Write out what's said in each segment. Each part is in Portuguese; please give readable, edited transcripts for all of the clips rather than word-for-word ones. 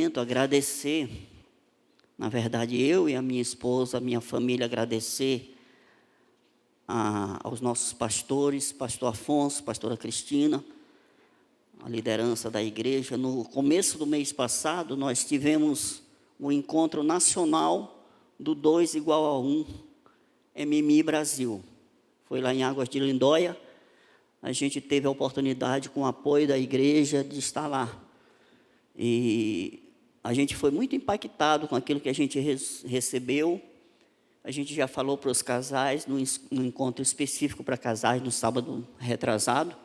momento, agradecer, na verdade, eu e a minha esposa, a minha família, agradecer aos nossos pastores, pastor Afonso, pastora Cristina, a liderança da igreja. No começo do mês passado, nós tivemos o encontro nacional do 2 igual a 1, MMI Brasil. Foi lá em Águas de Lindóia. A gente teve a oportunidade, com o apoio da igreja, de estar lá. E a gente foi muito impactado com aquilo que a gente recebeu. A gente já falou para os casais, no encontro específico para casais, no sábado retrasado.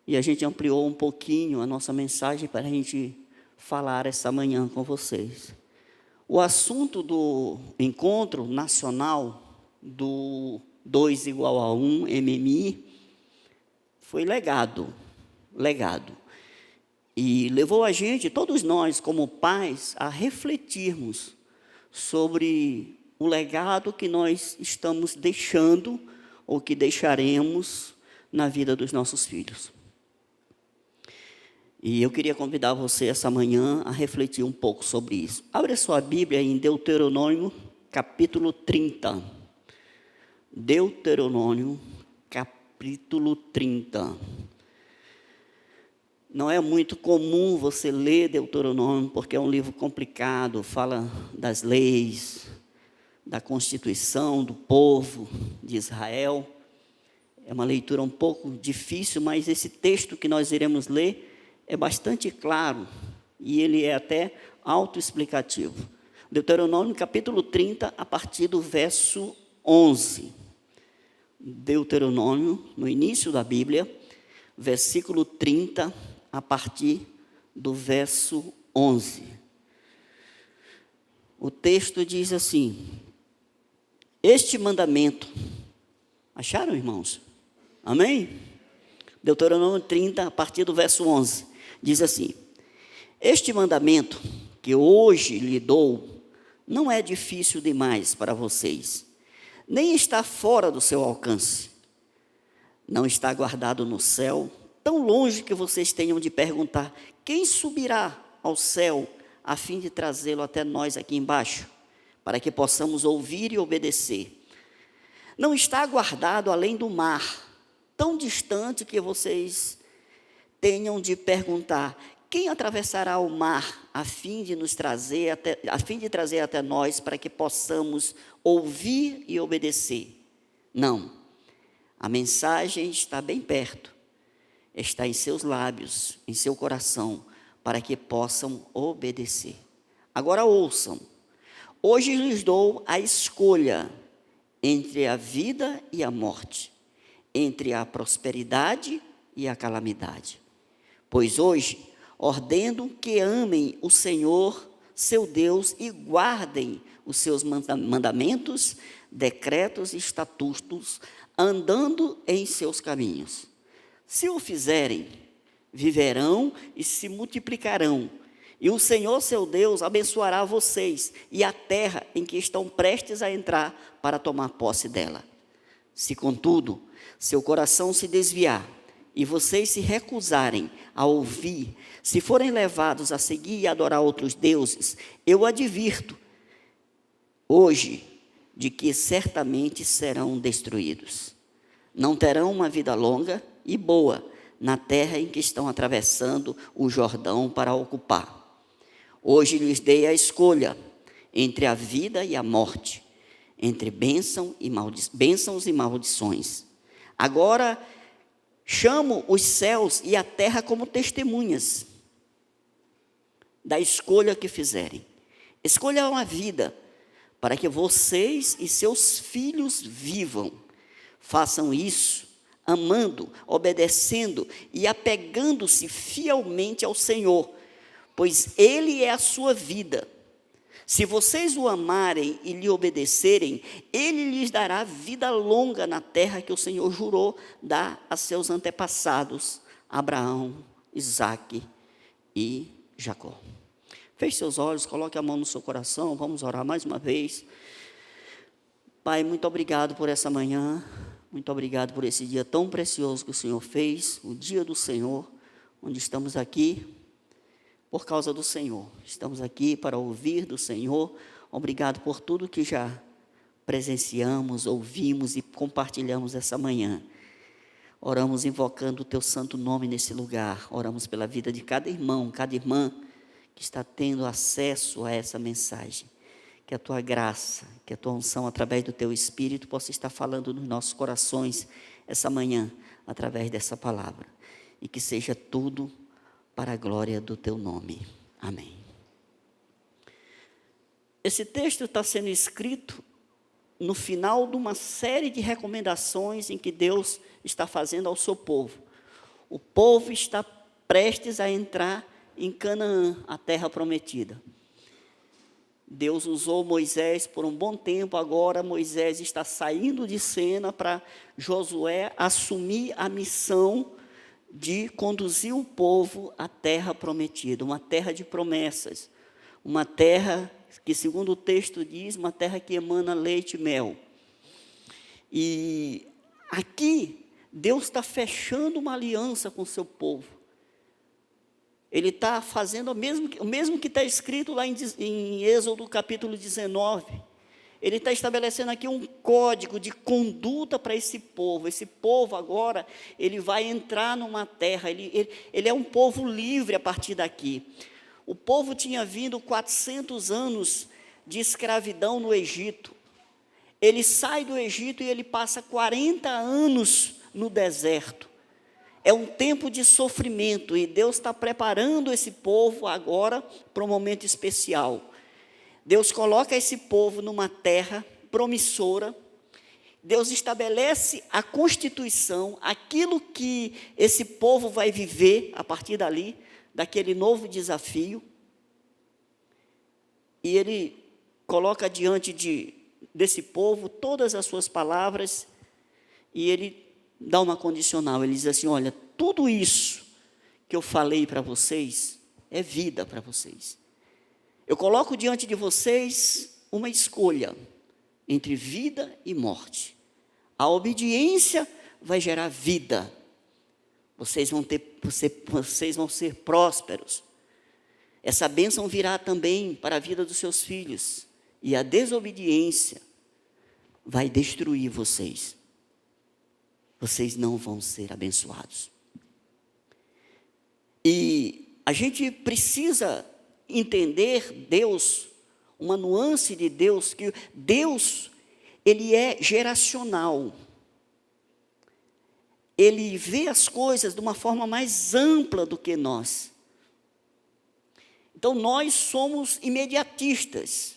E a gente ampliou um pouquinho a nossa mensagem para a gente falar essa manhã com vocês. O assunto do encontro nacional do 2 igual a 1, MMI, foi legado. E levou a gente, todos nós como pais, a refletirmos sobre o legado que nós estamos deixando ou que deixaremos na vida dos nossos filhos. E eu queria convidar você essa manhã a refletir um pouco sobre isso. Abra sua Bíblia em Deuteronômio, capítulo 30. Deuteronômio, capítulo 30. Não é muito comum você ler Deuteronômio, porque é um livro complicado, fala das leis, da constituição do povo de Israel. É uma leitura um pouco difícil, mas esse texto que nós iremos ler é bastante claro e ele é até autoexplicativo. Deuteronômio, capítulo 30, a partir do verso 11. Deuteronômio, no início da Bíblia, versículo 30, a partir do verso 11. O texto diz assim: este mandamento, acharam, irmãos? Amém? Deuteronômio 30, a partir do verso 11, diz assim: este mandamento que hoje lhe dou não é difícil demais para vocês, nem está fora do seu alcance. Não está guardado no céu, tão longe que vocês tenham de perguntar: quem subirá ao céu a fim de trazê-lo até nós aqui embaixo, para que possamos ouvir e obedecer? Não está guardado além do mar, tão distante que vocês tenham de perguntar: quem atravessará o mar a fim de trazer até nós, para que possamos ouvir e obedecer? Não. A mensagem está bem perto, está em seus lábios, em seu coração, para que possam obedecer. Agora ouçam: hoje lhes dou a escolha entre a vida e a morte, entre a prosperidade e a calamidade. Pois hoje ordeno que amem o Senhor, seu Deus, e guardem os seus mandamentos, decretos e estatutos, andando em seus caminhos. Se o fizerem, viverão e se multiplicarão, e o Senhor, seu Deus, abençoará vocês e a terra em que estão prestes a entrar para tomar posse dela. Se, contudo, seu coração se desviar e vocês se recusarem a ouvir, se forem levados a seguir e adorar outros deuses, eu advirto hoje de que certamente serão destruídos. Não terão uma vida longa e boa na terra em que estão atravessando o Jordão para ocupar. Hoje lhes dei a escolha entre a vida e a morte, entre bênçãos e maldições. Agora chamo os céus e a terra como testemunhas da escolha que fizerem. Escolha uma vida para que vocês e seus filhos vivam. Façam isso amando, obedecendo e apegando-se fielmente ao Senhor, pois Ele é a sua vida. Se vocês o amarem e lhe obedecerem, Ele lhes dará vida longa na terra que o Senhor jurou dar a seus antepassados, Abraão, Isaque e Jacó. Feche seus olhos, coloque a mão no seu coração, vamos orar mais uma vez. Pai, muito obrigado por essa manhã, muito obrigado por esse dia tão precioso que o Senhor fez, o dia do Senhor, onde estamos aqui por causa do Senhor. Estamos aqui para ouvir do Senhor. Obrigado por tudo que já presenciamos, ouvimos e compartilhamos essa manhã. Oramos invocando o teu santo nome nesse lugar. Oramos pela vida de cada irmão, cada irmã que está tendo acesso a essa mensagem. Que a tua graça, que a tua unção através do teu Espírito possa estar falando nos nossos corações essa manhã, através dessa palavra. E que seja tudo para a glória do teu nome. Amém. Esse texto está sendo escrito no final de uma série de recomendações em que Deus está fazendo ao seu povo. O povo está prestes a entrar em Canaã, a terra prometida. Deus usou Moisés por um bom tempo, agora Moisés está saindo de cena para Josué assumir a missão de conduzir o povo à terra prometida, uma terra de promessas, uma terra que, segundo o texto diz, uma terra que emana leite e mel. E aqui, Deus está fechando uma aliança com o seu povo. Ele está fazendo o mesmo que está escrito lá em Êxodo capítulo 19. Ele está estabelecendo aqui um código de conduta para esse povo. Esse povo agora, ele vai entrar numa terra, ele é um povo livre a partir daqui. O povo tinha vindo 400 anos de escravidão no Egito. Ele sai do Egito e ele passa 40 anos no deserto. É um tempo de sofrimento e Deus está preparando esse povo agora para um momento especial. Deus coloca esse povo numa terra promissora. Deus estabelece a constituição, aquilo que esse povo vai viver a partir dali, daquele novo desafio. E Ele coloca diante desse povo todas as suas palavras e Ele dá uma condicional. Ele diz assim: olha, tudo isso que eu falei para vocês é vida para vocês. Eu coloco diante de vocês uma escolha entre vida e morte. A obediência vai gerar vida. Vocês vão ser prósperos. Essa bênção virá também para a vida dos seus filhos. E a desobediência vai destruir vocês. Vocês não vão ser abençoados. E a gente precisa entender Deus, uma nuance de Deus, que Deus, Ele é geracional. Ele vê as coisas de uma forma mais ampla do que nós. Então, nós somos imediatistas.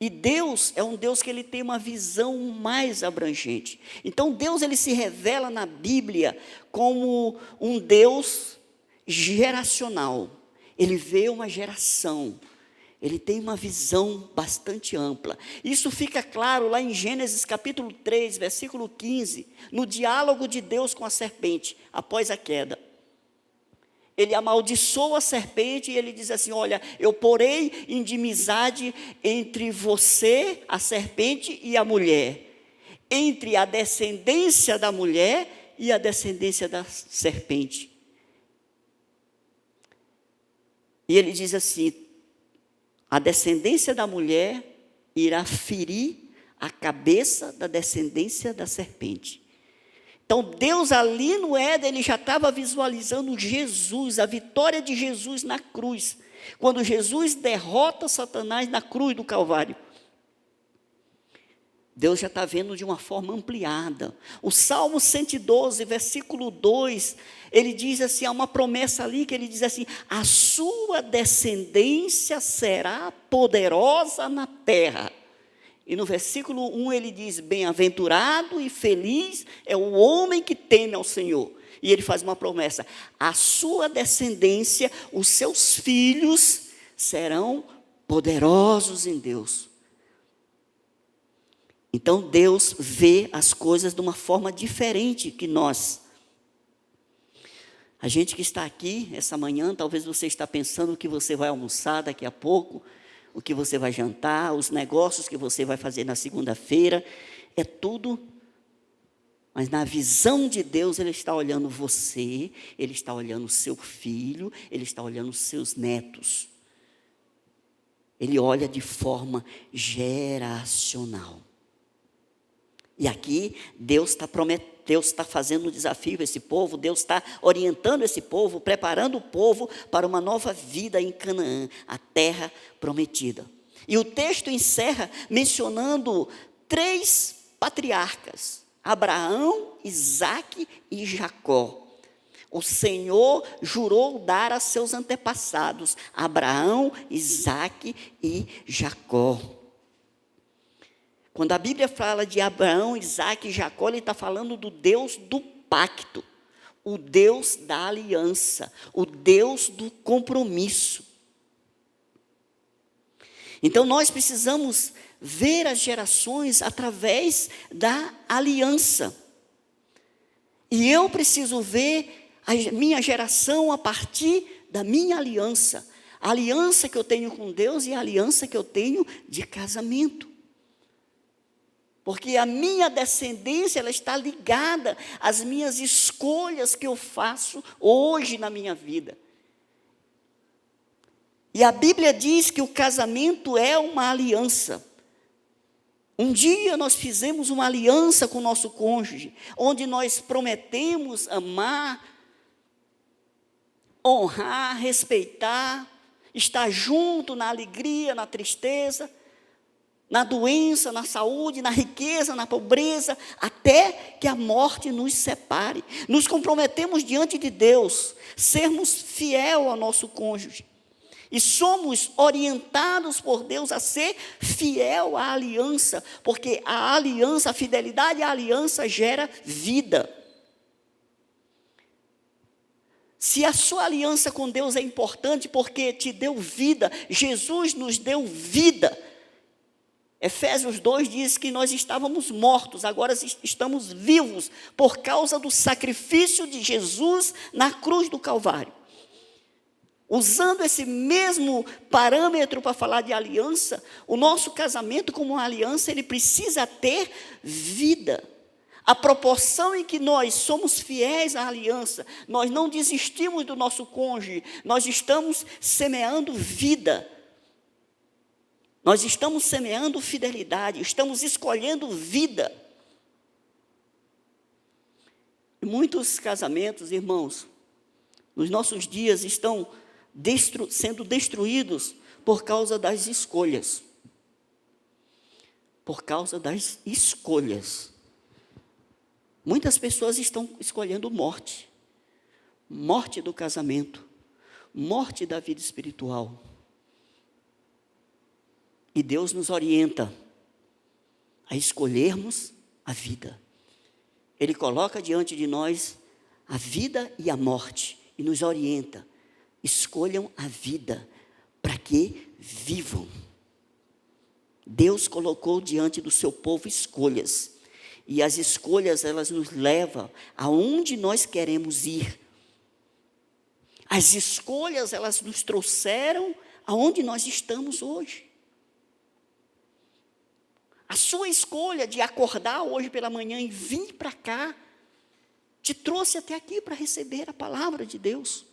E Deus é um Deus que Ele tem uma visão mais abrangente. Então, Deus, Ele se revela na Bíblia como um Deus geracional. Ele vê uma geração. Ele tem uma visão bastante ampla. Isso fica claro lá em Gênesis capítulo 3, versículo 15, no diálogo de Deus com a serpente, após a queda. Ele amaldiçoa a serpente e ele diz assim: olha, eu porei inimizade entre você, a serpente, e a mulher, entre a descendência da mulher e a descendência da serpente. E ele diz assim: a descendência da mulher irá ferir a cabeça da descendência da serpente. Então, Deus ali no Éden, Ele já estava visualizando Jesus, a vitória de Jesus na cruz. Quando Jesus derrota Satanás na cruz do Calvário. Deus já está vendo de uma forma ampliada. O Salmo 112, versículo 2, ele diz assim, há uma promessa ali que ele diz assim: a sua descendência será poderosa na terra. E no versículo 1 ele diz: bem-aventurado e feliz é o homem que teme ao Senhor. E ele faz uma promessa: a sua descendência, os seus filhos serão poderosos em Deus. Então Deus vê as coisas de uma forma diferente que nós. A gente que está aqui essa manhã, talvez você está pensando o que você vai almoçar daqui a pouco, o que você vai jantar, os negócios que você vai fazer na segunda-feira, é tudo Mas na visão de Deus, Ele está olhando você, Ele está olhando o seu filho, Ele está olhando os seus netos. Ele olha de forma geracional. E aqui, Deus está fazendo um desafio a esse povo, Deus está orientando esse povo, preparando o povo para uma nova vida em Canaã, a terra prometida. E o texto encerra mencionando 3 patriarcas, Abraão, Isaque e Jacó. O Senhor jurou dar a seus antepassados, Abraão, Isaque e Jacó. Quando a Bíblia fala de Abraão, Isaque e Jacó, ele está falando do Deus do pacto, o Deus da aliança, o Deus do compromisso. Então nós precisamos ver as gerações através da aliança. E eu preciso ver a minha geração a partir da minha aliança. A aliança que eu tenho com Deus e a aliança que eu tenho de casamento. Porque a minha descendência, ela está ligada às minhas escolhas que eu faço hoje na minha vida. E a Bíblia diz que o casamento é uma aliança. Um dia nós fizemos uma aliança com o nosso cônjuge, onde nós prometemos amar, honrar, respeitar, estar junto na alegria, na tristeza, na doença, na saúde, na riqueza, na pobreza, até que a morte nos separe. Nos comprometemos diante de Deus, sermos fiel ao nosso cônjuge. E somos orientados por Deus a ser fiel à aliança, porque a aliança, a fidelidade à aliança gera vida. Se a sua aliança com Deus é importante porque te deu vida, Jesus nos deu vida. Efésios 2 diz que nós estávamos mortos, agora estamos vivos por causa do sacrifício de Jesus na cruz do Calvário. Usando esse mesmo parâmetro para falar de aliança, o nosso casamento como uma aliança, ele precisa ter vida. A proporção em que nós somos fiéis à aliança, nós não desistimos do nosso cônjuge, nós estamos semeando vida. Nós estamos semeando fidelidade, estamos escolhendo vida. E muitos casamentos, irmãos, nos nossos dias estão sendo destruídos por causa das escolhas. Por causa das escolhas. Muitas pessoas estão escolhendo morte. Morte do casamento. Morte da vida espiritual. E Deus nos orienta a escolhermos a vida. Ele coloca diante de nós a vida e a morte e nos orienta. Escolham a vida para que vivam. Deus colocou diante do seu povo escolhas. E as escolhas, elas nos levam aonde nós queremos ir. As escolhas, elas nos trouxeram aonde nós estamos hoje. A sua escolha de acordar hoje pela manhã e vir para cá, te trouxe até aqui para receber a palavra de Deus.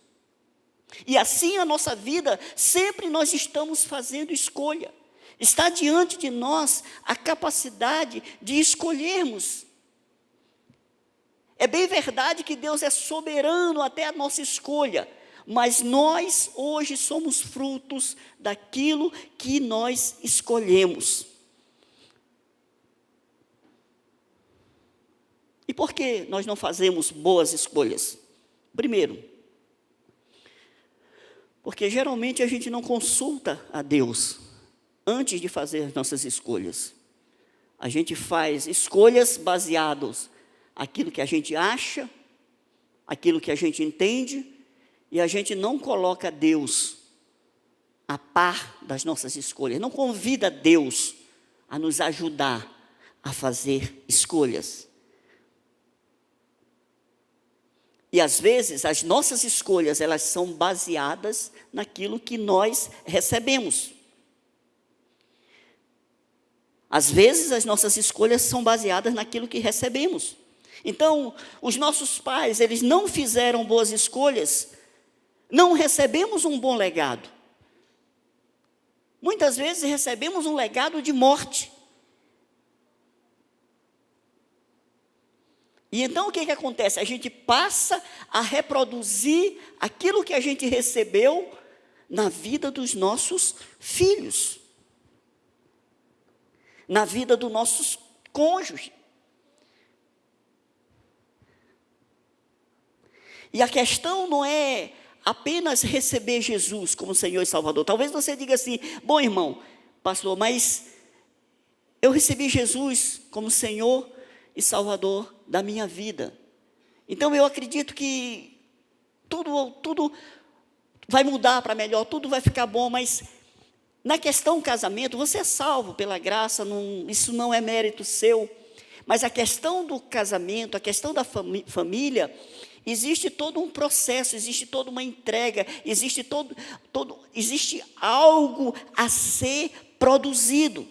E assim a nossa vida, sempre nós estamos fazendo escolha. Está diante de nós a capacidade de escolhermos. É bem verdade que Deus é soberano até a nossa escolha, mas nós hoje somos frutos daquilo que nós escolhemos. E por que nós não fazemos boas escolhas? Primeiro, porque geralmente a gente não consulta a Deus antes de fazer as nossas escolhas. A gente faz escolhas baseadas naquilo que a gente acha, aquilo que a gente entende, e a gente não coloca Deus a par das nossas escolhas, não convida Deus a nos ajudar a fazer escolhas. E às vezes as nossas escolhas, elas são baseadas naquilo que nós recebemos. Às vezes as nossas escolhas são baseadas naquilo que recebemos. Então, os nossos pais, eles não fizeram boas escolhas, não recebemos um bom legado. Muitas vezes recebemos um legado de morte. E então o que acontece? A gente passa a reproduzir aquilo que a gente recebeu na vida dos nossos filhos, na vida dos nossos cônjuges. E a questão não é apenas receber Jesus como Senhor e Salvador. Talvez você diga assim: bom, irmão, pastor, mas eu recebi Jesus como Senhor e Salvador da minha vida. Então eu acredito que tudo vai mudar para melhor, tudo vai ficar bom, mas na questão casamento, você é salvo pela graça, isso não é mérito seu, mas a questão do casamento, a questão da família, existe todo um processo, existe toda uma entrega, existe existe algo a ser produzido.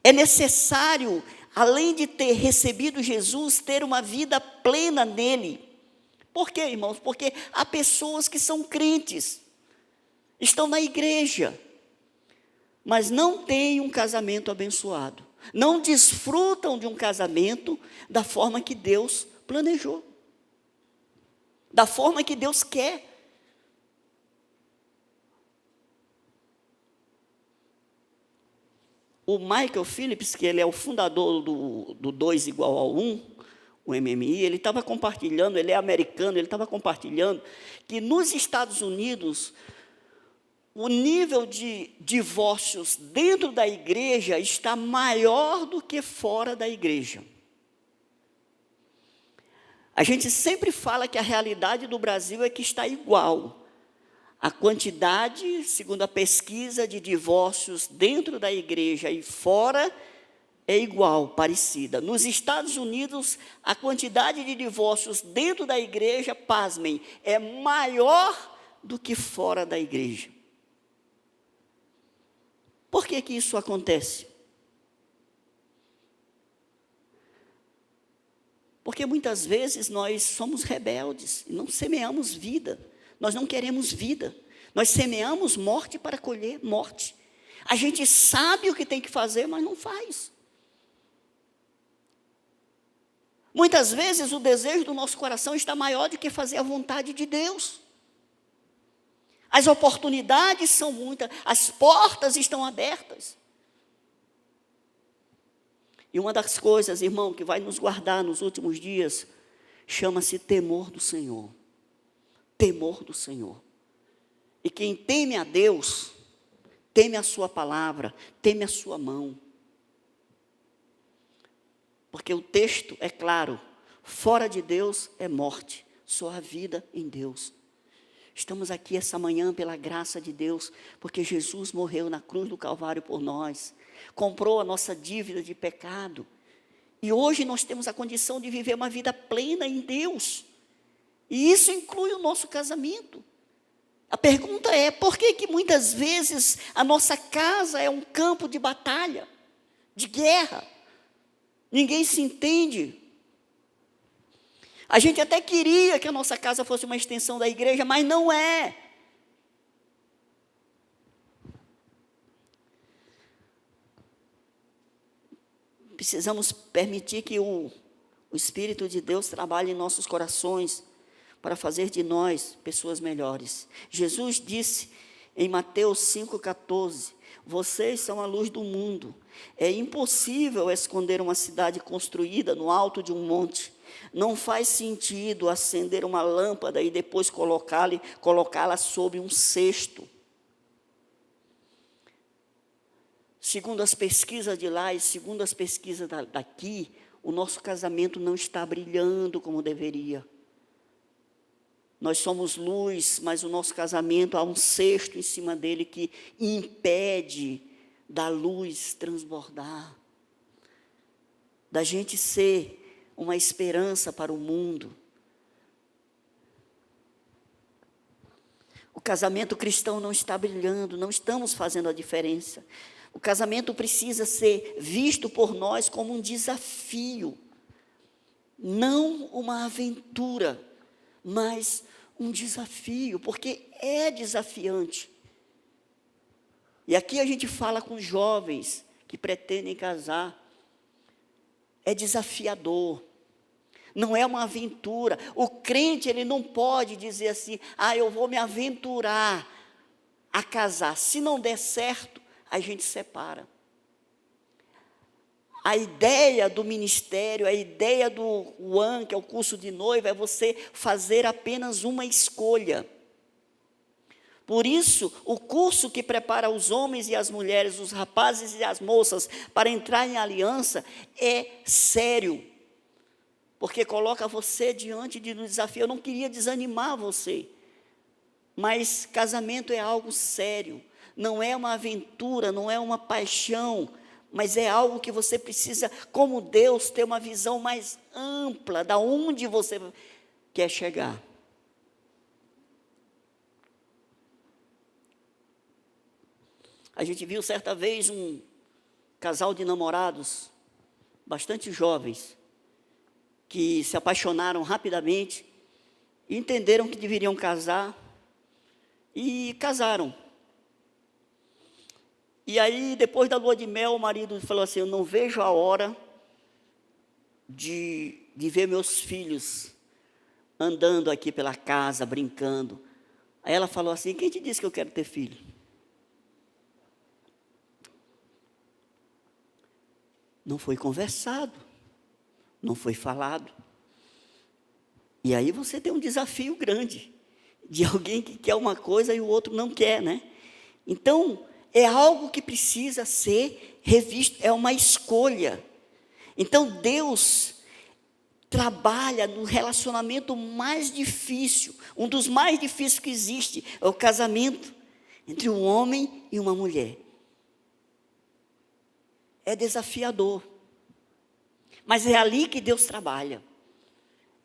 É necessário, além de ter recebido Jesus, ter uma vida plena nele. Por quê, irmãos? Porque há pessoas que são crentes, estão na igreja, mas não têm um casamento abençoado, não desfrutam de um casamento da forma que Deus planejou, da forma que Deus quer. O Michael Phillips, que ele é o fundador do 2 igual a 1, o MMI, ele estava compartilhando, ele é americano, ele estava compartilhando que nos Estados Unidos, o nível de divórcios dentro da igreja está maior do que fora da igreja. A gente sempre fala que a realidade do Brasil é que está igual. A quantidade, segundo a pesquisa, de divórcios dentro da igreja e fora é igual, parecida. Nos Estados Unidos, a quantidade de divórcios dentro da igreja, pasmem, é maior do que fora da igreja. Por que que isso acontece? Porque muitas vezes nós somos rebeldes, não semeamos vida. Nós não queremos vida, nós semeamos morte para colher morte. A gente sabe o que tem que fazer, mas não faz. Muitas vezes o desejo do nosso coração está maior do que fazer a vontade de Deus. As oportunidades são muitas, as portas estão abertas. E uma das coisas, irmão, que vai nos guardar nos últimos dias, chama-se temor do Senhor. Temor do Senhor. E quem teme a Deus, teme a sua palavra, teme a sua mão. Porque o texto é claro, fora de Deus é morte, só a vida em Deus. Estamos aqui essa manhã pela graça de Deus, porque Jesus morreu na cruz do Calvário por nós, comprou a nossa dívida de pecado, e hoje nós temos a condição de viver uma vida plena em Deus. E isso inclui o nosso casamento. A pergunta é, por que que muitas vezes a nossa casa é um campo de batalha, de guerra? Ninguém se entende. A gente até queria que a nossa casa fosse uma extensão da igreja, mas não é. Precisamos permitir que o Espírito de Deus trabalhe em nossos corações, para fazer de nós pessoas melhores. Jesus disse em Mateus 5,14, vocês são a luz do mundo. É impossível esconder uma cidade construída no alto de um monte. Não faz sentido acender uma lâmpada e depois colocá-la sob um cesto. Segundo as pesquisas de lá e segundo as pesquisas daqui, o nosso casamento não está brilhando como deveria. Nós somos luz, mas o nosso casamento há um cesto em cima dele que impede da luz transbordar, da gente ser uma esperança para o mundo. O casamento cristão não está brilhando, não estamos fazendo a diferença. O casamento precisa ser visto por nós como um desafio. Não uma aventura, mas um desafio, porque é desafiante. E aqui a gente fala com jovens que pretendem casar. É desafiador. Não é uma aventura. O crente, ele não pode dizer assim: eu vou me aventurar a casar. Se não der certo, a gente separa. A ideia do ministério, a ideia do UAN, que é o curso de noiva, é você fazer apenas uma escolha. Por isso, o curso que prepara os homens e as mulheres, os rapazes e as moças, para entrar em aliança, é sério. Porque coloca você diante de um desafio. Eu não queria desanimar você, mas casamento é algo sério. Não é uma aventura, não é uma paixão, mas é algo que você precisa, como Deus, ter uma visão mais ampla de onde você quer chegar. A gente viu certa vez um casal de namorados, bastante jovens, que se apaixonaram rapidamente, entenderam que deveriam casar e casaram. E aí, depois da lua de mel, o marido falou assim: eu não vejo a hora de ver meus filhos andando aqui pela casa, brincando. Aí ela falou assim: quem te disse que eu quero ter filho? Não foi conversado, não foi falado. E aí você tem um desafio grande, de alguém que quer uma coisa e o outro não quer, né? Então, é algo que precisa ser revisto, é uma escolha. Então, Deus trabalha no relacionamento mais difícil, um dos mais difíceis que existe, é o casamento entre um homem e uma mulher. É desafiador, mas é ali que Deus trabalha.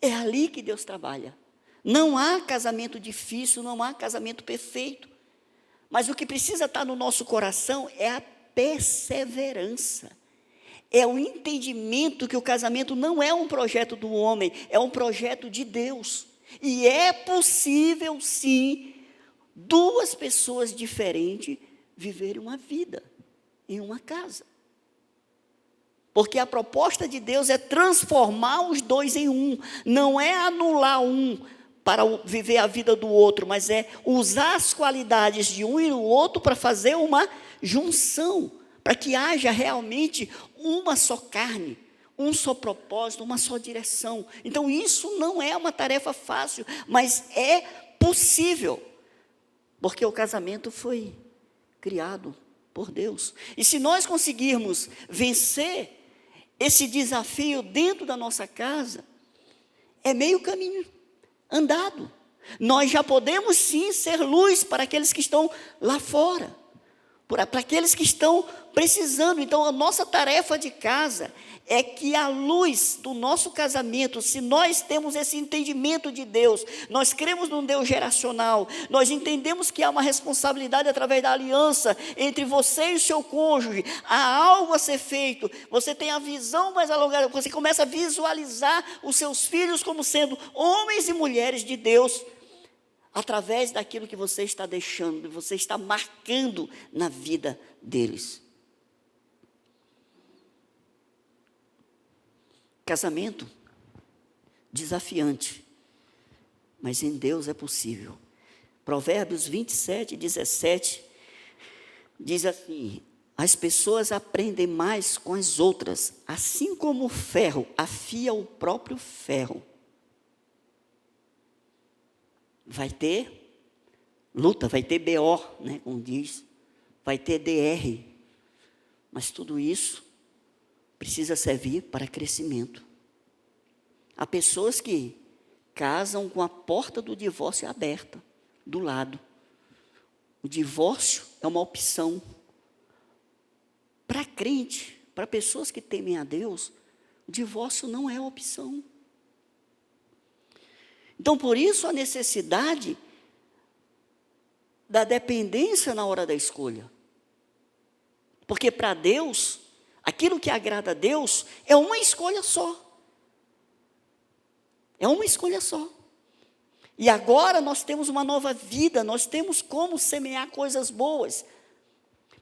É ali que Deus trabalha. Não há casamento difícil, não há casamento perfeito. Mas o que precisa estar no nosso coração é a perseverança. É o entendimento que o casamento não é um projeto do homem, é um projeto de Deus. E é possível, sim, duas pessoas diferentes viverem uma vida em uma casa. Porque a proposta de Deus é transformar os dois em um, não é anular um para viver a vida do outro, mas é usar as qualidades de um e do outro para fazer uma junção, para que haja realmente uma só carne, um só propósito, uma só direção. Então isso não é uma tarefa fácil, mas é possível, porque o casamento foi criado por Deus. E se nós conseguirmos vencer esse desafio dentro da nossa casa, é meio caminho andado. Nós já podemos sim ser luz para aqueles que estão lá fora, para aqueles que estão precisando. Então a nossa tarefa de casa é que a luz do nosso casamento, se nós temos esse entendimento de Deus, nós cremos num Deus geracional, nós entendemos que há uma responsabilidade através da aliança entre você e o seu cônjuge, há algo a ser feito, você tem a visão mais alongada, você começa a visualizar os seus filhos como sendo homens e mulheres de Deus, através daquilo que você está deixando, você está marcando na vida deles. Casamento desafiante, mas em Deus é possível. Provérbios 27:17 diz assim: as pessoas aprendem mais com as outras, assim como o ferro afia o próprio ferro. Vai ter luta, vai ter BO, né, como diz, vai ter DR, mas tudo isso precisa servir para crescimento. Há pessoas que casam com a porta do divórcio aberta, do lado. O divórcio é uma opção. Para crente, para pessoas que temem a Deus, o divórcio não é opção. Então, por isso, a necessidade da dependência na hora da escolha. Porque para Deus, aquilo que agrada a Deus é uma escolha só. É uma escolha só. E agora nós temos uma nova vida, nós temos como semear coisas boas.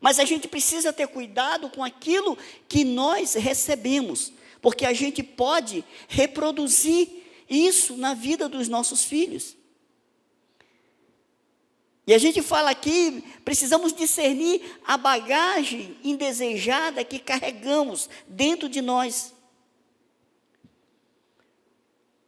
Mas a gente precisa ter cuidado com aquilo que nós recebemos, porque a gente pode reproduzir isso na vida dos nossos filhos. E a gente fala aqui, precisamos discernir a bagagem indesejada que carregamos dentro de nós.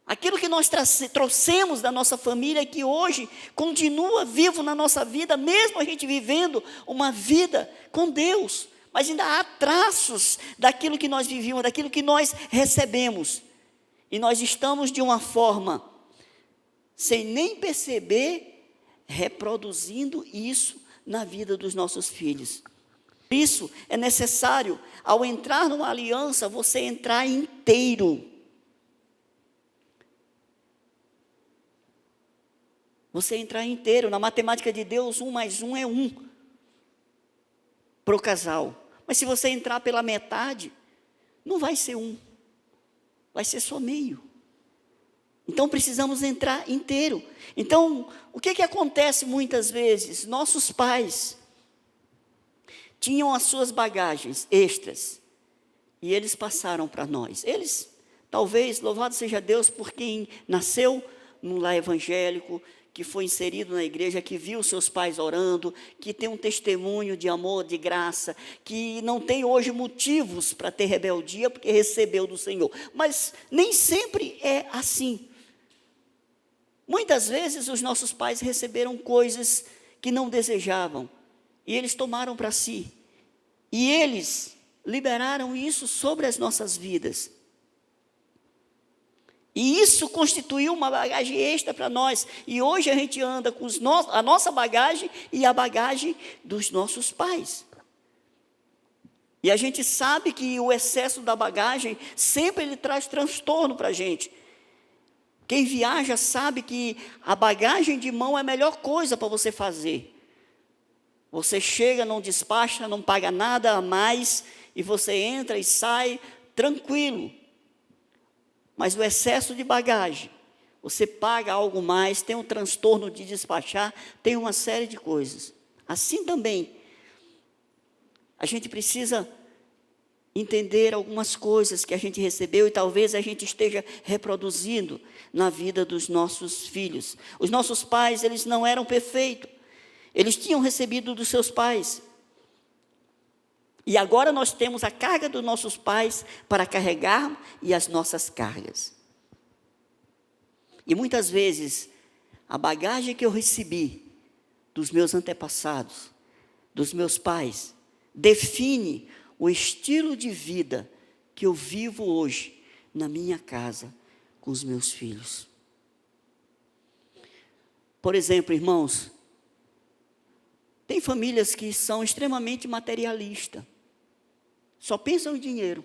Aquilo que nós trouxemos da nossa família, que hoje continua vivo na nossa vida, mesmo a gente vivendo uma vida com Deus, mas ainda há traços daquilo que nós vivíamos, daquilo que nós recebemos, e nós estamos de uma forma, sem nem perceber, reproduzindo isso na vida dos nossos filhos. Por isso é necessário, ao entrar numa aliança, você entrar inteiro. Você entrar inteiro. Na matemática de Deus, 1 mais 1 é 1 para o casal. Mas se você entrar pela metade, não vai ser 1, vai ser só meio. Então precisamos entrar inteiro. Então, o que acontece muitas vezes? Nossos pais tinham as suas bagagens extras e eles passaram para nós. Eles, talvez, louvado seja Deus por quem nasceu num lar evangélico, que foi inserido na igreja, que viu seus pais orando, que tem um testemunho de amor, de graça, que não tem hoje motivos para ter rebeldia, porque recebeu do Senhor. Mas nem sempre é assim. Muitas vezes os nossos pais receberam coisas que não desejavam, e eles tomaram para si, e eles liberaram isso sobre as nossas vidas. E isso constituiu uma bagagem extra para nós. E hoje a gente anda com a nossa bagagem e a bagagem dos nossos pais. E a gente sabe que o excesso da bagagem sempre ele traz transtorno para a gente. Quem viaja sabe que a bagagem de mão é a melhor coisa para você fazer. Você chega, não despacha, não paga nada a mais, e você entra e sai tranquilo. Mas o excesso de bagagem, você paga algo mais, tem um transtorno de despachar, tem uma série de coisas. Assim também, a gente precisa entender algumas coisas que a gente recebeu e talvez a gente esteja reproduzindo na vida dos nossos filhos. Os nossos pais, eles não eram perfeitos, eles tinham recebido dos seus pais. E agora nós temos a carga dos nossos pais para carregar e as nossas cargas. E muitas vezes, a bagagem que eu recebi dos meus antepassados, dos meus pais, define o estilo de vida que eu vivo hoje na minha casa com os meus filhos. Por exemplo, irmãos, tem famílias que são extremamente materialistas. Só pensam em dinheiro.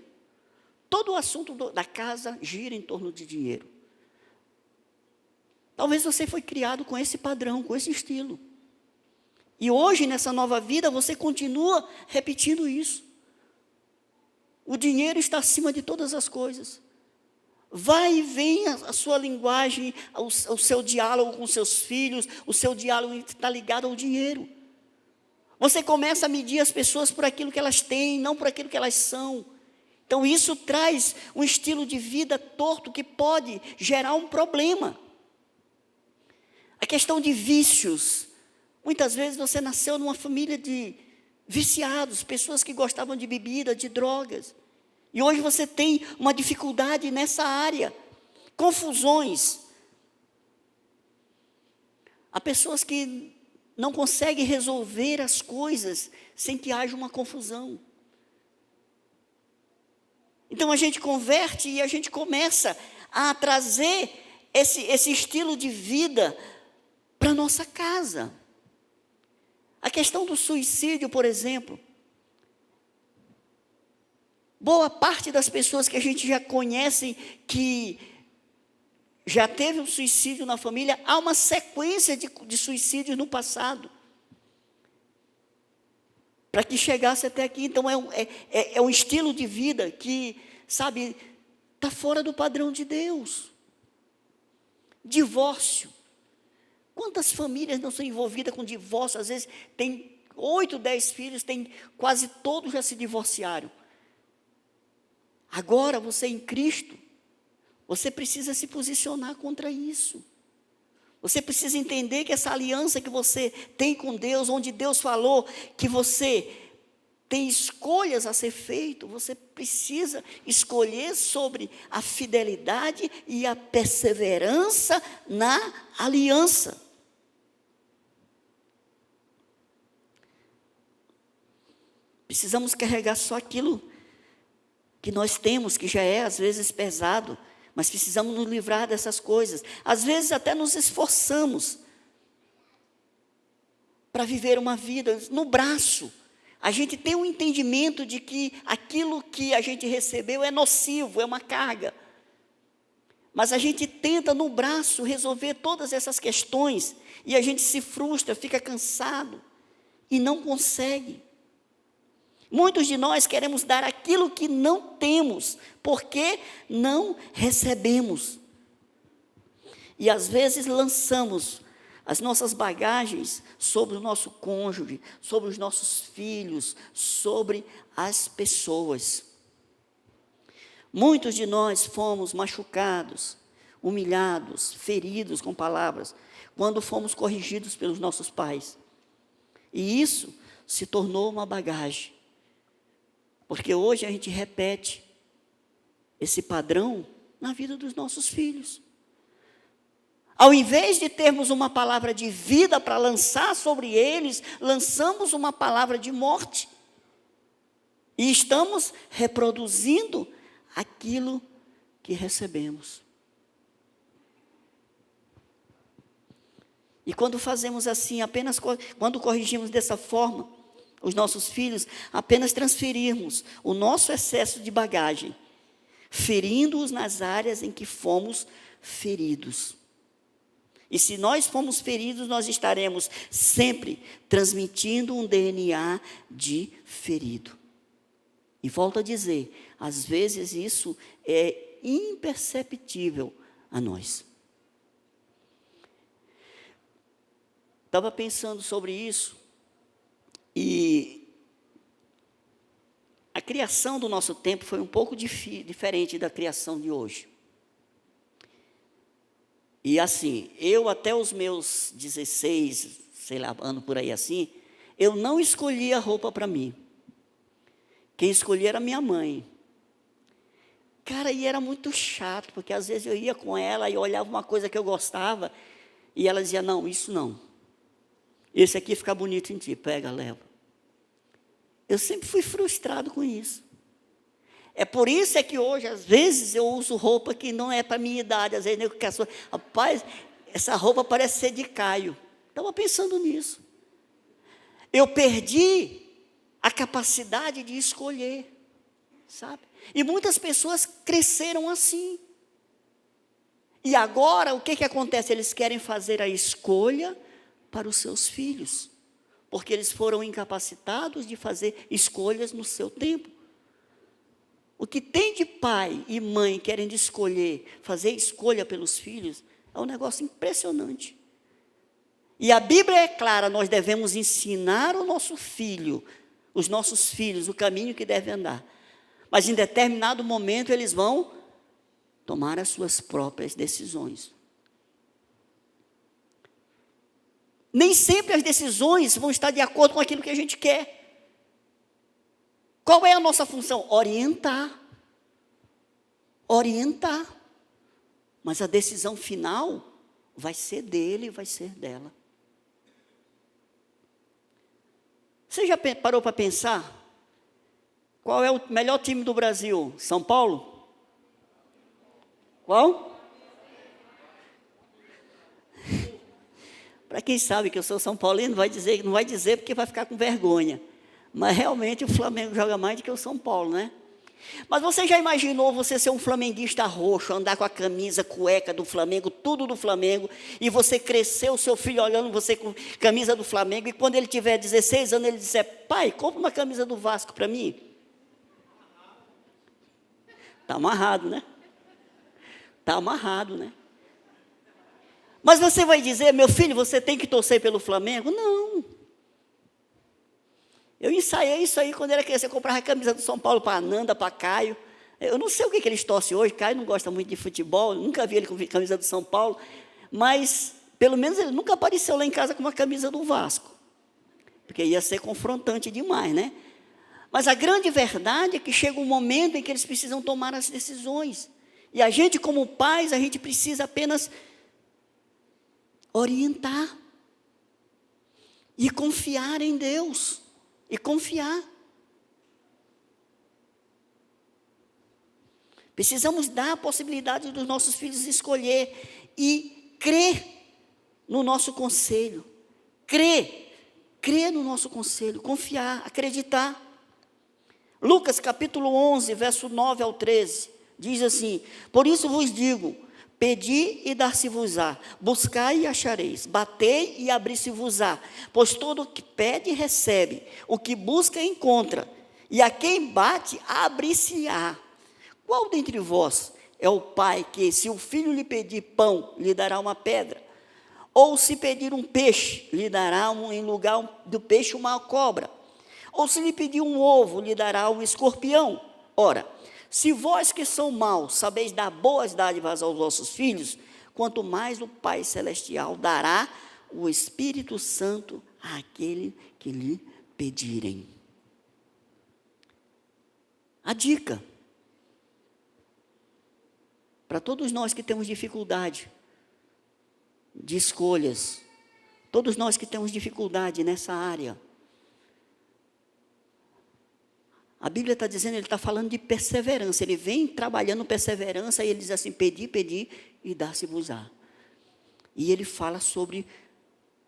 Todo o assunto da casa gira em torno de dinheiro. Talvez você foi criado com esse padrão, com esse estilo. E hoje, nessa nova vida, você continua repetindo isso. O dinheiro está acima de todas as coisas. Vai e vem a sua linguagem, o seu diálogo com seus filhos, o seu diálogo está ligado ao dinheiro. Você começa a medir as pessoas por aquilo que elas têm, não por aquilo que elas são. Então isso traz um estilo de vida torto que pode gerar um problema. A questão de vícios. Muitas vezes você nasceu numa família de viciados, pessoas que gostavam de bebida, de drogas. E hoje você tem uma dificuldade nessa área. Confusões. Há pessoas que não consegue resolver as coisas sem que haja uma confusão. Então a gente converte e a gente começa a trazer esse estilo de vida para a nossa casa. A questão do suicídio, por exemplo. Boa parte das pessoas que a gente já conhece que já teve um suicídio na família, há uma sequência de suicídios no passado. Para que chegasse até aqui. Então é um estilo de vida que, sabe, está fora do padrão de Deus. Divórcio. Quantas famílias não são envolvidas com divórcio? Às vezes tem 8, 10 filhos, quase todos já se divorciaram. Agora você em Cristo, você precisa se posicionar contra isso. Você precisa entender que essa aliança que você tem com Deus, onde Deus falou que você tem escolhas a ser feito, você precisa escolher sobre a fidelidade e a perseverança na aliança. Precisamos carregar só aquilo que nós temos, que já é às vezes pesado, mas precisamos nos livrar dessas coisas. Às vezes até nos esforçamos para viver uma vida no braço. A gente tem um entendimento de que aquilo que a gente recebeu é nocivo, é uma carga. Mas a gente tenta no braço resolver todas essas questões e a gente se frustra, fica cansado e não consegue. Muitos de nós queremos dar aquilo que não temos, porque não recebemos. E às vezes lançamos as nossas bagagens sobre o nosso cônjuge, sobre os nossos filhos, sobre as pessoas. Muitos de nós fomos machucados, humilhados, feridos com palavras, quando fomos corrigidos pelos nossos pais. E isso se tornou uma bagagem. Porque hoje a gente repete esse padrão na vida dos nossos filhos. Ao invés de termos uma palavra de vida para lançar sobre eles, lançamos uma palavra de morte. E estamos reproduzindo aquilo que recebemos. E quando fazemos assim, apenas quando corrigimos dessa forma, os nossos filhos, apenas transferirmos o nosso excesso de bagagem, ferindo-os nas áreas em que fomos feridos. E se nós fomos feridos, nós estaremos sempre transmitindo um DNA de ferido. E volto a dizer, às vezes isso é imperceptível a nós. Estava pensando sobre isso. E a criação do nosso tempo foi um pouco diferente da criação de hoje. E assim, eu até os meus 16, sei lá, ano por aí assim, eu não escolhia roupa para mim. Quem escolhia era minha mãe. Cara, e era muito chato, porque às vezes eu ia com ela e olhava uma coisa que eu gostava, e ela dizia, não, isso não. Esse aqui fica bonito em ti, pega, leva. Eu sempre fui frustrado com isso. É por isso é que hoje, às vezes, eu uso roupa que não é para a minha idade. Às vezes, eu quero, rapaz, essa roupa parece ser de Caio. Estava pensando nisso. Eu perdi a capacidade de escolher, sabe? E muitas pessoas cresceram assim. E agora, o que acontece? Eles querem fazer a escolha para os seus filhos, porque eles foram incapacitados de fazer escolhas no seu tempo. O que tem de pai e mãe querendo escolher, fazer escolha pelos filhos, é um negócio impressionante. E a Bíblia é clara, nós devemos ensinar o nosso filho, os nossos filhos, o caminho que deve andar. Mas em determinado momento eles vão tomar as suas próprias decisões. Nem sempre as decisões vão estar de acordo com aquilo que a gente quer. Qual é a nossa função? Orientar. Orientar. Mas a decisão final vai ser dele, vai ser dela. Você já parou para pensar? Qual é o melhor time do Brasil? São Paulo? Qual? Para quem sabe que eu sou São Paulino, não vai dizer porque vai ficar com vergonha. Mas realmente o Flamengo joga mais do que o São Paulo, né? Mas você já imaginou você ser um flamenguista roxo, andar com a camisa, cueca do Flamengo, tudo do Flamengo, e você crescer, o seu filho olhando você com camisa do Flamengo, e quando ele tiver 16 anos, ele disser, pai, compra uma camisa do Vasco para mim? Está amarrado, né? Está amarrado, né? Mas você vai dizer, meu filho, você tem que torcer pelo Flamengo? Não. Eu ensaiei isso aí quando era criança. Eu comprava a camisa do São Paulo para a Nanda, para Caio. Eu não sei o que eles torcem hoje. Caio não gosta muito de futebol. Nunca vi ele com camisa do São Paulo. Mas, pelo menos, ele nunca apareceu lá em casa com uma camisa do Vasco. Porque ia ser confrontante demais, né? Mas a grande verdade é que chega um momento em que eles precisam tomar as decisões. E a gente, como pais, a gente precisa apenas orientar. E confiar em Deus. E confiar. Precisamos dar a possibilidade dos nossos filhos escolher e crer no nosso conselho. Crer no nosso conselho, confiar, acreditar. Lucas capítulo 11, verso 9 ao 13, diz assim: por isso vos digo, pedi e dar-se-vos-á, buscai e achareis, batei e abri-se-vos-á, pois todo o que pede recebe, o que busca encontra, e a quem bate abrir-se-á. Qual dentre vós é o pai que, se o filho lhe pedir pão, lhe dará uma pedra? Ou se pedir um peixe, lhe dará em lugar do peixe uma cobra? Ou se lhe pedir um ovo, lhe dará um escorpião? Ora, se vós que são maus, sabeis dar boas dádivas aos vossos filhos, quanto mais o Pai Celestial dará o Espírito Santo àquele que lhe pedirem. A dica, para todos nós que temos dificuldade de escolhas, todos nós que temos dificuldade nessa área, a Bíblia está dizendo, ele está falando de perseverança. Ele vem trabalhando perseverança e ele diz assim, pedi e dá-se-vos-á. E ele fala sobre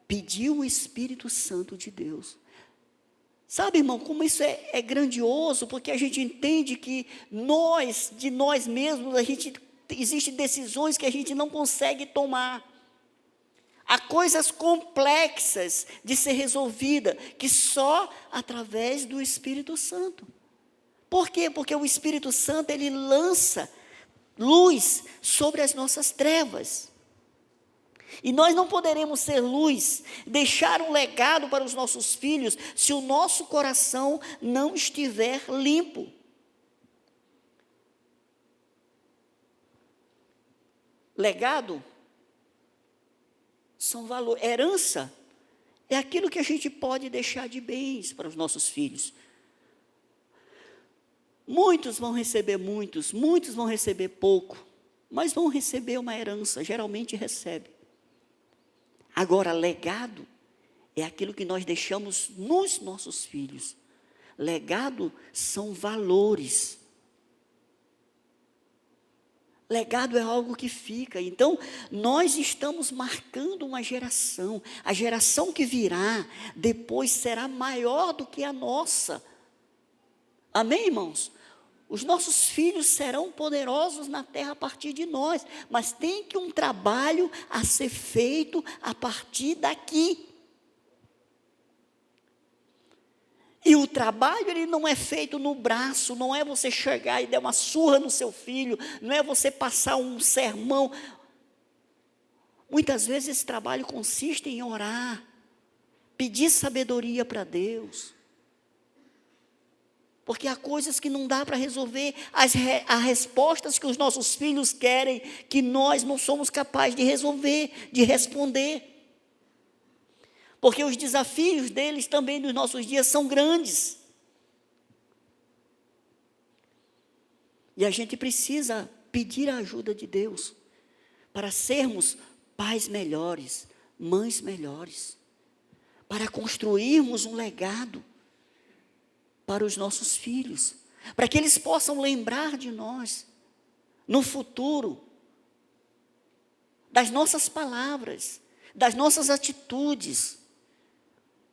pedir o Espírito Santo de Deus. Sabe, irmão, como isso é grandioso, porque a gente entende que de nós mesmos, existem decisões que a gente não consegue tomar. Há coisas complexas de ser resolvida, que só através do Espírito Santo. Por quê? Porque o Espírito Santo, ele lança luz sobre as nossas trevas. E nós não poderemos ser luz, deixar um legado para os nossos filhos, se o nosso coração não estiver limpo. Legado são valores. Herança é aquilo que a gente pode deixar de bens para os nossos filhos. Muitos vão receber muitos vão receber pouco, mas vão receber uma herança, geralmente recebe. Agora, legado é aquilo que nós deixamos nos nossos filhos. Legado são valores. Legado é algo que fica. Então, nós estamos marcando uma geração. A geração que virá depois será maior do que a nossa. Amém, irmãos? Os nossos filhos serão poderosos na terra a partir de nós, mas tem que um trabalho a ser feito a partir daqui. E o trabalho, ele não é feito no braço, não é você chegar e dar uma surra no seu filho, não é você passar um sermão. Muitas vezes esse trabalho consiste em orar, pedir sabedoria para Deus. Porque há coisas que não dá para resolver, há respostas que os nossos filhos querem, que nós não somos capazes de resolver, de responder. Porque os desafios deles também nos nossos dias são grandes. E a gente precisa pedir a ajuda de Deus para sermos pais melhores, mães melhores, para construirmos um legado para os nossos filhos, para que eles possam lembrar de nós no futuro, das nossas palavras, das nossas atitudes,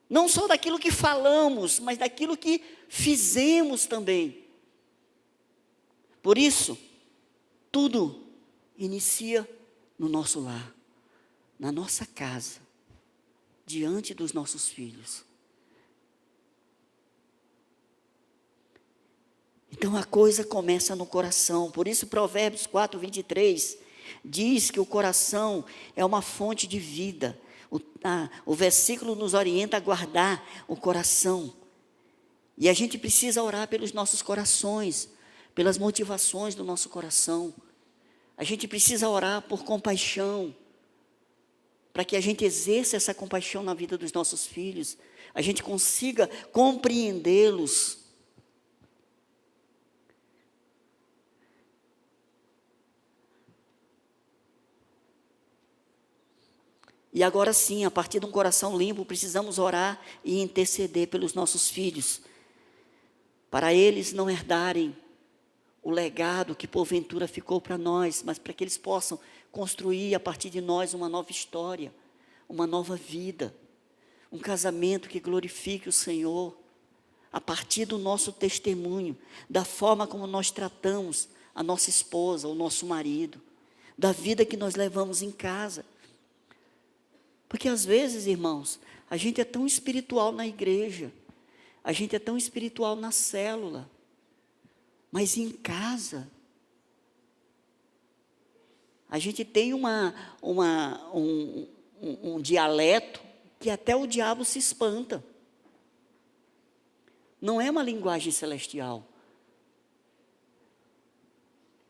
não só daquilo que falamos, mas daquilo que fizemos também. Por isso, tudo inicia no nosso lar, na nossa casa, diante dos nossos filhos. Então a coisa começa no coração. Por isso Provérbios 4, 23 diz que o coração é uma fonte de vida. O versículo nos orienta a guardar o coração. E a gente precisa orar pelos nossos corações, pelas motivações do nosso coração. A gente precisa orar por compaixão, para que a gente exerça essa compaixão na vida dos nossos filhos, a gente consiga compreendê-los. E agora sim, a partir de um coração limpo, precisamos orar e interceder pelos nossos filhos, para eles não herdarem o legado que porventura ficou para nós, mas para que eles possam construir a partir de nós uma nova história, uma nova vida, um casamento que glorifique o Senhor, a partir do nosso testemunho, da forma como nós tratamos a nossa esposa, o nosso marido, da vida que nós levamos em casa. Porque às vezes, irmãos, a gente é tão espiritual na igreja, a gente é tão espiritual na célula, mas em casa, a gente tem um dialeto que até o diabo se espanta. Não é uma linguagem celestial.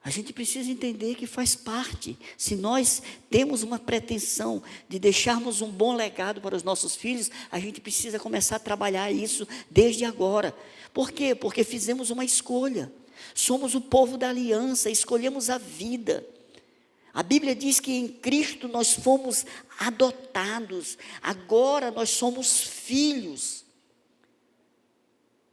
A gente precisa entender que faz parte. Se nós temos uma pretensão de deixarmos um bom legado para os nossos filhos, a gente precisa começar a trabalhar isso desde agora. Por quê? Porque fizemos uma escolha. Somos o povo da aliança, escolhemos a vida. A Bíblia diz que em Cristo nós fomos adotados, agora nós somos filhos.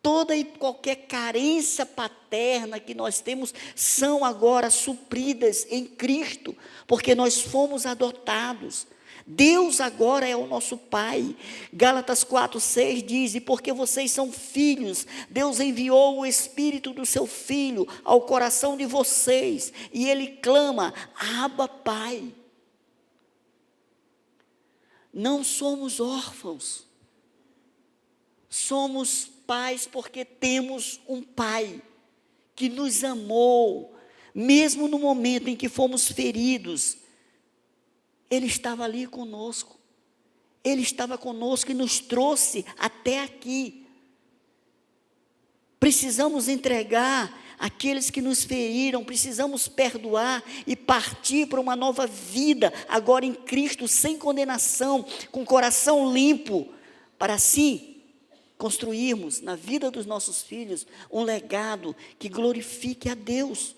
Toda e qualquer carência paterna que nós temos são agora supridas em Cristo, porque nós fomos adotados. Deus agora é o nosso Pai. Gálatas 4:6 diz: e porque vocês são filhos, Deus enviou o Espírito do seu Filho ao coração de vocês, e Ele clama: Abba, Pai. Não somos órfãos, somos pais porque temos um Pai que nos amou, mesmo no momento em que fomos feridos. Ele estava ali conosco, Ele estava conosco e nos trouxe até aqui. Precisamos entregar aqueles que nos feriram, precisamos perdoar e partir para uma nova vida, agora em Cristo, sem condenação, com coração limpo, para assim construirmos na vida dos nossos filhos um legado que glorifique a Deus.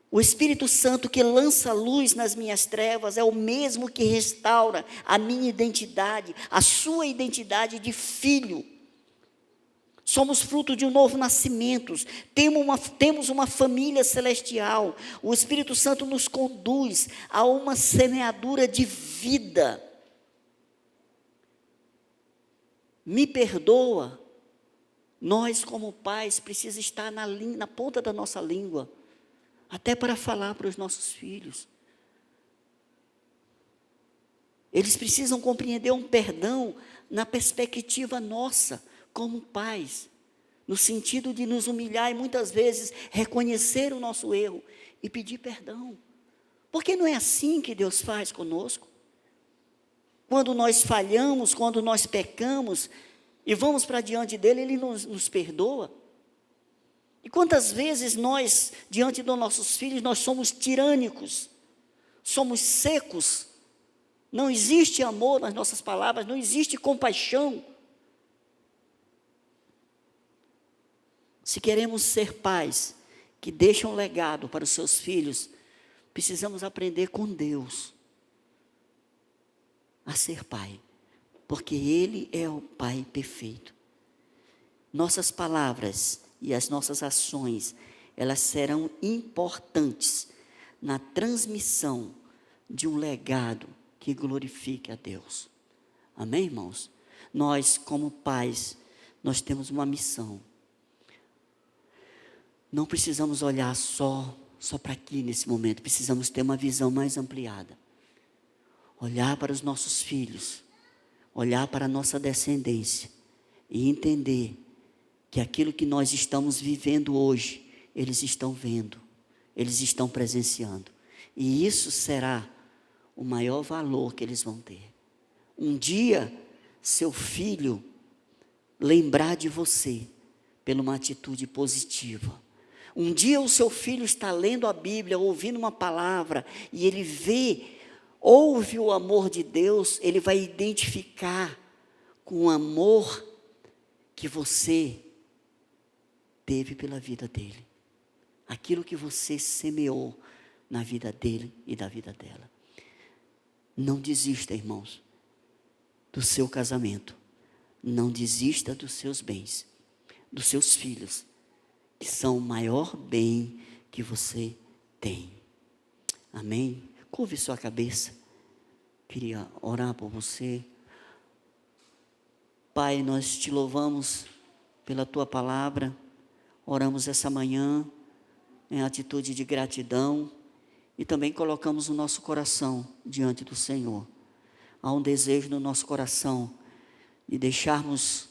O Espírito Santo que lança luz nas minhas trevas é o mesmo que restaura a minha identidade, a sua identidade de filho. Somos fruto de um novo nascimento, temos uma família celestial. O Espírito Santo nos conduz a uma semeadura de vida. Me perdoa, nós como pais precisamos estar na ponta da nossa língua, até para falar para os nossos filhos. Eles precisam compreender um perdão na perspectiva nossa, como pais, no sentido de nos humilhar e muitas vezes reconhecer o nosso erro e pedir perdão. Porque não é assim que Deus faz conosco. Quando nós falhamos, quando nós pecamos e vamos para diante dele, ele nos perdoa. E quantas vezes nós, diante dos nossos filhos, nós somos tirânicos, somos secos, não existe amor nas nossas palavras, não existe compaixão. Se queremos ser pais que deixam legado para os seus filhos, precisamos aprender com Deus a ser pai, porque Ele é o Pai perfeito. Nossas palavras e as nossas ações, elas serão importantes na transmissão de um legado que glorifique a Deus. Amém, irmãos? Nós, como pais, nós temos uma missão. Não precisamos olhar só para aqui nesse momento, precisamos ter uma visão mais ampliada. Olhar para os nossos filhos, olhar para a nossa descendência e entender que aquilo que nós estamos vivendo hoje, eles estão vendo, eles estão presenciando. E isso será o maior valor que eles vão ter. Um dia, seu filho lembrar de você por uma atitude positiva. Um dia o seu filho está lendo a Bíblia, ouvindo uma palavra, e ele ouve o amor de Deus, ele vai identificar com o amor que você teve pela vida dele. Aquilo que você semeou na vida dele e da vida dela. Não desista, irmãos, do seu casamento. Não desista dos seus bens, dos seus filhos, que são o maior bem que você tem. Amém? Curve sua cabeça. Queria orar por você. Pai, nós te louvamos pela tua palavra. Oramos essa manhã em atitude de gratidão e também colocamos o nosso coração diante do Senhor. Há um desejo no nosso coração de deixarmos